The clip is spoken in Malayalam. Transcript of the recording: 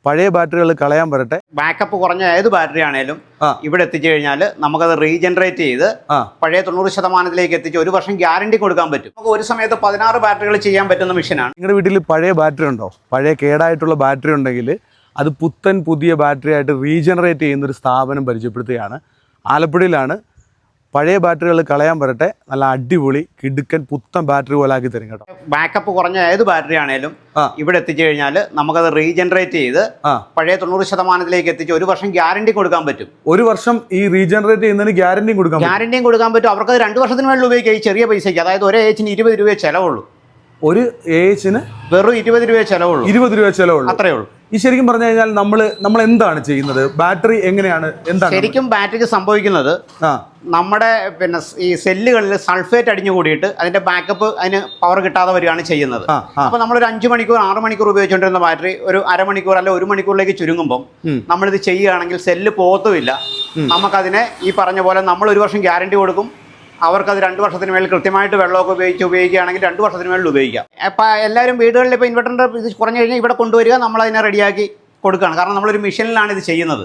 പഴയ ബാറ്ററികൾ കളയാൻ വരട്ടെ. ബാക്കപ്പ് കുറഞ്ഞ ഏത് ബാറ്ററി ആണേലും ഇവിടെ എത്തിച്ചു കഴിഞ്ഞാൽ നമുക്കത് റീജനറേറ്റ് ചെയ്ത് പഴയ 90% എത്തിച്ച് 1 വർഷം ഗ്യാരണ്ടി കൊടുക്കാൻ പറ്റും. നമുക്ക് ഒരു സമയത്ത് 16 ബാറ്ററികൾ ചെയ്യാൻ പറ്റുന്ന മെഷീനാണ്. നിങ്ങളുടെ വീട്ടിൽ പഴയ ബാറ്ററി ഉണ്ടോ? പഴയ കേടായിട്ടുള്ള ബാറ്ററി ഉണ്ടെങ്കിൽ അത് പുതിയ ബാറ്ററി ആയിട്ട് റീജനറേറ്റ് ചെയ്യുന്നൊരു സ്ഥാപനം പരിചയപ്പെടുത്തുകയാണ്. ആലപ്പുഴയിലാണ്. പഴയ ബാറ്ററികൾ കളയാൻ വരട്ടെ, നല്ല അടിപൊളി കിടുക്കൻ പുത്തൻ ബാറ്ററി പോലെ ആക്കി തരും കേട്ടോ. ബാക്കപ്പ് കുറഞ്ഞ ഏത് ബാറ്ററി ആണേലും ഇവിടെ എത്തിച്ചു കഴിഞ്ഞാൽ നമുക്കത് റീജനറേറ്റ് ചെയ്ത് പഴയ 90% എത്തിച്ച് 1 വർഷം ഗ്യാരണ്ടി കൊടുക്കാൻ പറ്റും. 1 വർഷം ഈ റീജനറേറ്റ് ചെയ്യുന്നതിന് ഗ്യാരണ്ടിയും കൊടുക്കാൻ പറ്റും. അവർക്ക് 2 വർഷത്തിന് വേണ്ടി ഉപയോഗിക്കാം. ഈ ചെറിയ പൈസയ്ക്ക്, അതായത് ഒരു ഏച്ചിന് 20 രൂപയെ ചിലവുള്ളൂ. ഒരു ഏച്ചിന് വെറും 20 രൂപയെ ചിലവുള്ളൂ. 20 രൂപ ചിലവുള്ളൂ, അത്രേ ഉള്ളൂ. ഈ ശരിക്കും പറഞ്ഞു കഴിഞ്ഞാൽ നമ്മൾ എന്താണ് ചെയ്യുന്നത്? ബാറ്ററി എങ്ങനെയാണ് എന്താണ് ശരിക്കും ബാറ്ററിക്ക് സംഭവിക്കുന്നത്? നമ്മുടെ ഈ സെല്ലുകളിൽ സൾഫേറ്റ് അടിഞ്ഞു കൂടിയിട്ട് അതിന്റെ ബാക്കപ്പ് അതിന് പവർ കിട്ടാതെ വരികയാണ് ചെയ്യുന്നത്. അപ്പൊ നമ്മളൊരു 5 മണിക്കൂർ 6 മണിക്കൂർ ഉപയോഗിച്ചുകൊണ്ടിരുന്ന ബാറ്ററി ഒരു അരമണിക്കൂർ അല്ലെ 1 മണിക്കൂറിലേക്ക് ചുരുങ്ങുമ്പോൾ നമ്മളിത് ചെയ്യുകയാണെങ്കിൽ സെല്ല് പോകത്തുമില്ല. നമുക്കതിനെ ഈ പറഞ്ഞ പോലെ നമ്മൾ 1 വർഷം ഗ്യാരണ്ടി കൊടുക്കും. അവർക്കത് 2 വർഷത്തിന് മേളിൽ കൃത്യമായിട്ട് വെള്ളമൊക്കെ ഉപയോഗിക്കുകയാണെങ്കിൽ 2 വർഷത്തിന് മേളിൽ ഉപയോഗിക്കാം. അപ്പോൾ എല്ലാവരും വീടുകളിൽ ഇപ്പോൾ ഇൻവെർട്ടറിൻ്റെ ഇത് കുറഞ്ഞു കഴിഞ്ഞാൽ ഇവിടെ കൊണ്ടുവരിക, നമ്മളതിനെ റെഡിയാക്കി കൊടുക്കുകയാണ്. കാരണം നമ്മളൊരു മെഷീനിലാണ് ഇത് ചെയ്യുന്നത്.